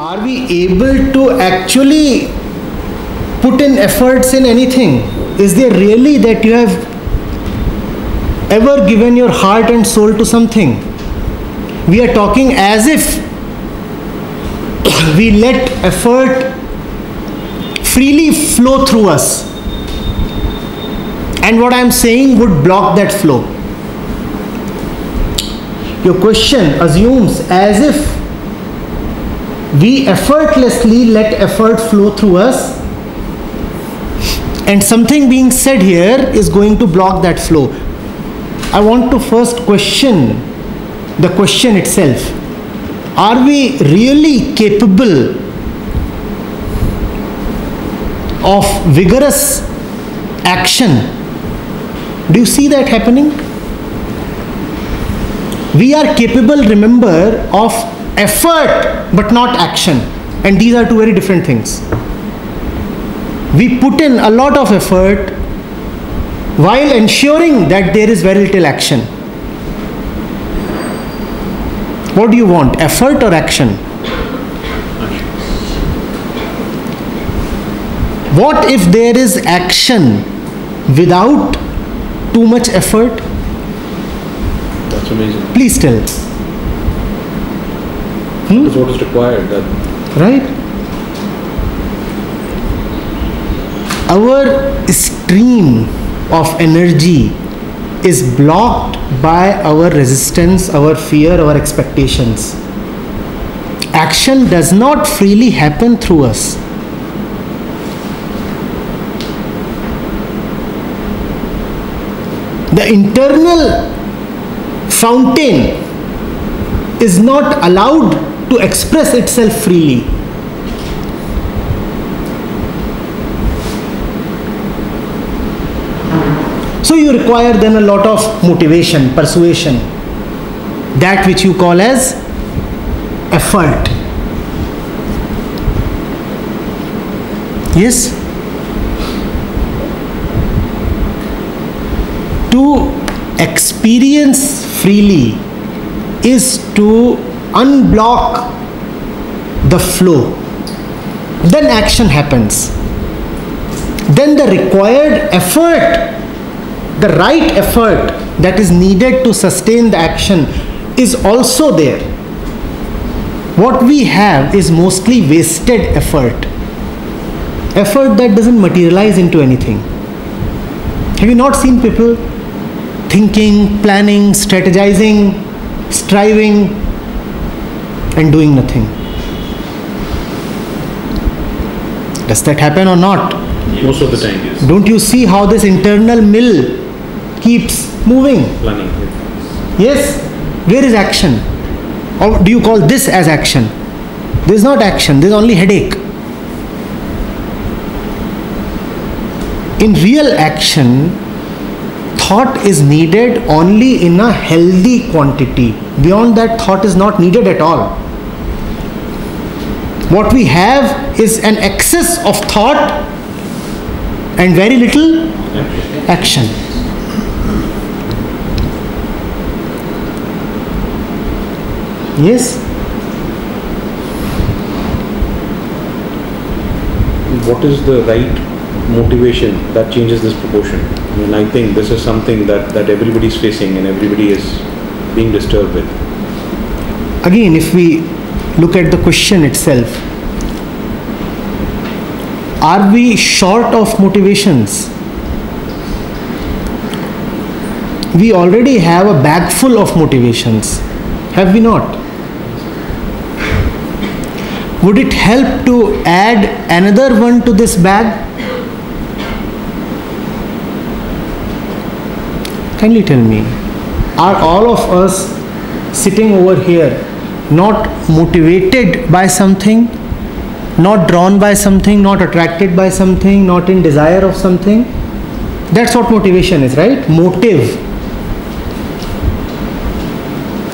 Are we able to actually put in efforts in anything? Is there really that you have ever given your heart and soul to something? We are talking as if we let effort freely flow through us. And what I am saying would block that flow. Your question assumes as if we effortlessly let effort flow through us, and something being said here is going to block that flow. I want to first question the question itself. Are we really capable of vigorous action? Do you see that happening? We are capable, remember, of effort but not action, and these are two very different things. We put in a lot of effort while ensuring that there is very little action. What do you want, effort or action? What if there is action without too much effort? That's amazing. Please tell. That's what is required. Right? Our stream of energy is blocked by our resistance, our fear, our expectations. Action does not freely happen through us. The internal fountain is not allowed to express itself freely. So you require then a lot of motivation, persuasion, that which you call as effort. Yes? To experience freely is to unblock the flow. Then action happens. Then the required effort, the right effort that is needed to sustain the action is also there. What we have is mostly wasted effort. Effort that doesn't materialize into anything. Have you not seen people thinking, planning, strategizing, striving, and doing nothing? Does that happen or not? Most of the time, yes. Don't you see how this internal mill keeps moving? Planning. Yes? Where is action? Or do you call this as action? There is not action, there is only headache. In real action, thought is needed only in a healthy quantity. Beyond that, thought is not needed at all. What we have is an excess of thought and very little action. Yes? What is the right motivation that changes this proportion? I mean, I think this is something that everybody is facing and everybody is being disturbed with. Again, if we look at the question itself, are we short of motivations? We already have a bag full of motivations, have we not? Would it help to add another one to this bag? Kindly tell me, are all of us sitting over here not motivated by something, not drawn by something, not attracted by something, not in desire of something? That's what motivation is, right? Motive.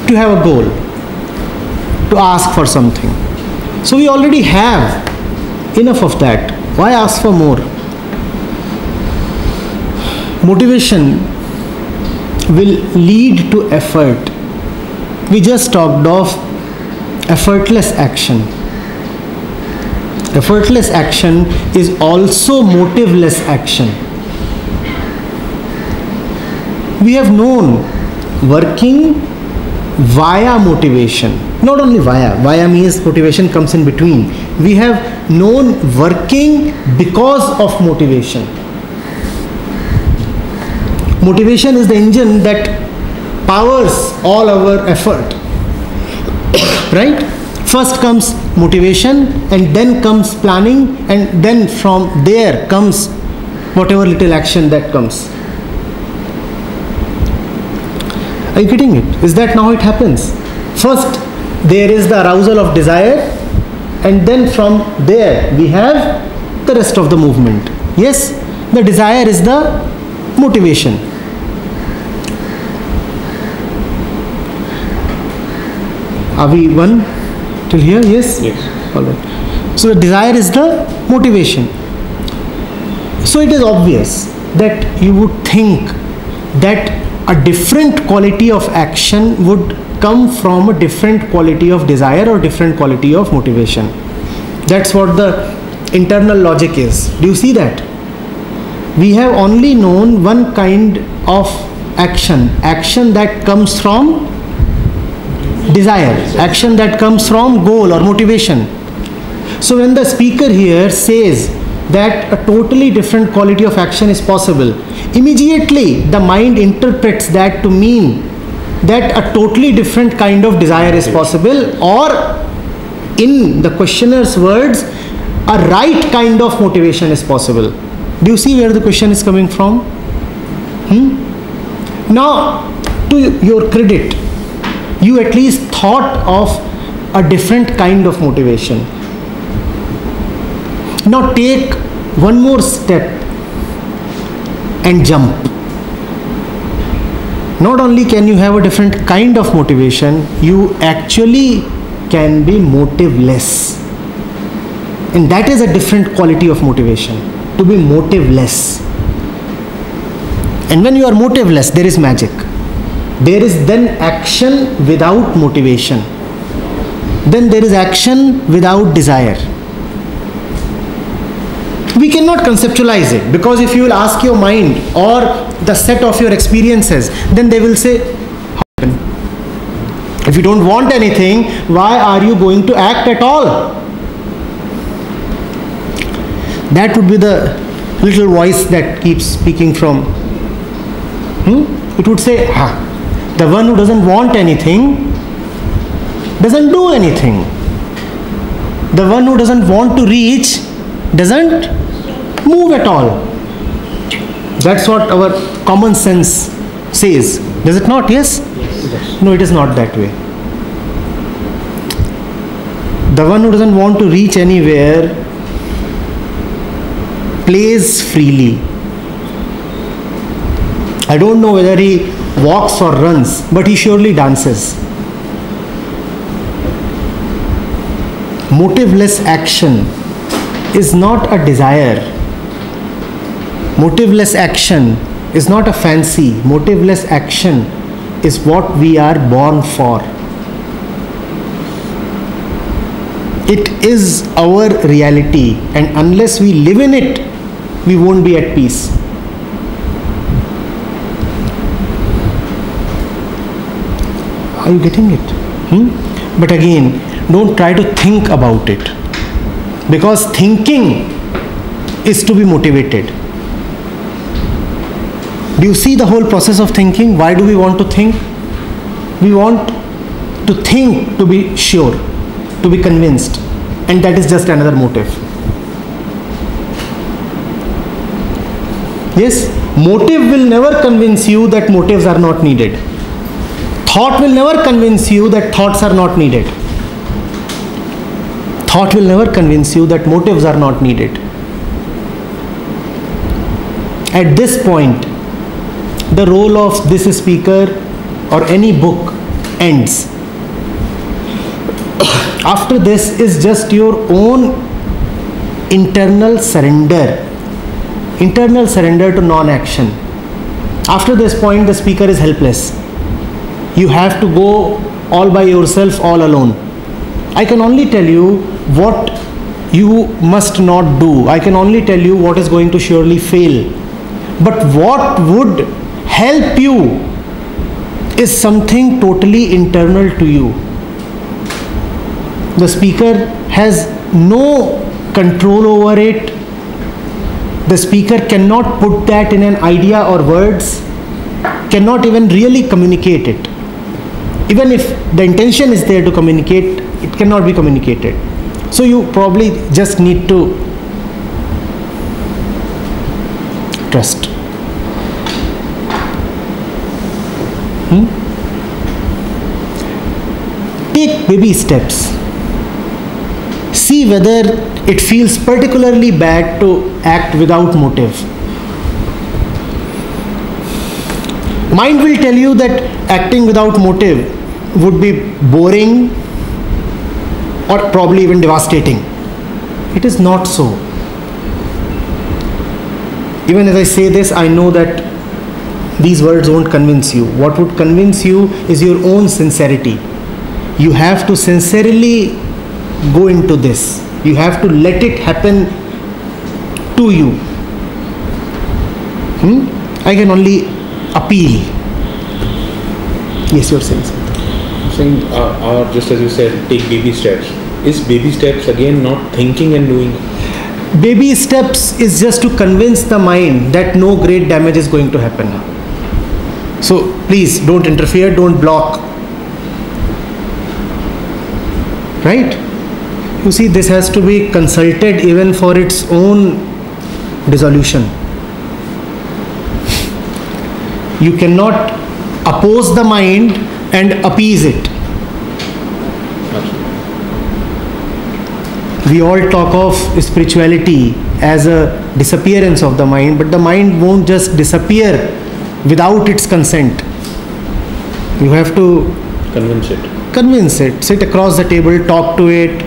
To have a goal, to ask for something. So we already have enough of that. Why ask for more? Motivation will lead to effort. We just talked of effortless action. Effortless action is also motiveless action. We have known working via motivation. Not only via means motivation comes in between. We have known working because of motivation. Motivation is the engine that powers all our effort. Right? First comes motivation, and then comes planning, and then from there comes whatever little action that comes. Are you getting it? Is that how it happens? First, there is the arousal of desire, and then from there we have the rest of the movement. Yes, the desire is the motivation. Are we one till here? Yes? Yes. All right. So the desire is the motivation. So it is obvious that you would think that a different quality of action would come from a different quality of desire or different quality of motivation. That's what the internal logic is. Do you see that? We have only known one kind of action that comes from desire, action that comes from goal or motivation. So when the speaker here says that a totally different quality of action is possible, immediately the mind interprets that to mean that a totally different kind of desire is possible, or in the questioner's words, a right kind of motivation is possible. Do you see where the question is coming from? Now, to your credit, you at least thought of a different kind of motivation. Now take one more step and jump. Not only can you have a different kind of motivation, you actually can be motiveless. And that is a different quality of motivation, to be motiveless. And when you are motiveless, there is magic. There is then action without motivation. Then there is action without desire. We cannot conceptualize it, because if you will ask your mind or the set of your experiences, then they will say, how can? If you don't want anything, why are you going to act at all? That would be the little voice that keeps speaking from. It would say, the one who doesn't want anything doesn't do anything. The one who doesn't want to reach doesn't move at all. That's what our common sense says. Does it not? Yes? Yes. No, it is not that way. The one who doesn't want to reach anywhere plays freely. I don't know whether he walks or runs, but he surely dances. Motiveless action is not a desire. Motiveless action is not a fancy. Motiveless action is what we are born for. It is our reality, and unless we live in it, we won't be at peace. Are you getting it? But again, don't try to think about it, because thinking is to be motivated. Do you see the whole process of thinking? Why do we want to think? We want to think to be sure, to be convinced, and that is just another motive. Yes, motive will never convince you that motives are not needed. Thought will never convince you that thoughts are not needed. Thought will never convince you that motives are not needed. At this point, the role of this speaker or any book ends. After this is just your own internal surrender to non-action. After this point, the speaker is helpless. You have to go all by yourself, all alone. I can only tell you what you must not do. I can only tell you what is going to surely fail. But what would help you is something totally internal to you. The speaker has no control over it. The speaker cannot put that in an idea or words, cannot even really communicate it. Even if the intention is there to communicate, it cannot be communicated. So you probably just need to trust. Take baby steps. See whether it feels particularly bad to act without motive. Mind will tell you that acting without motive would be boring or probably even devastating. It is not so. Even as I say this, I know that these words won't convince you. What would convince you is your own sincerity. You have to sincerely go into this. You have to let it happen to you. I can only appeal. Yes, you're saying something. Just as you said, take baby steps. Is baby steps again not thinking and doing? Baby steps is just to convince the mind that no great damage is going to happen. So please don't interfere, don't block. Right? You see, this has to be consulted even for its own dissolution. You cannot oppose the mind and appease it. We all talk of spirituality as a disappearance of the mind, but the mind won't just disappear without its consent. You have to convince it, sit across the table, talk to it,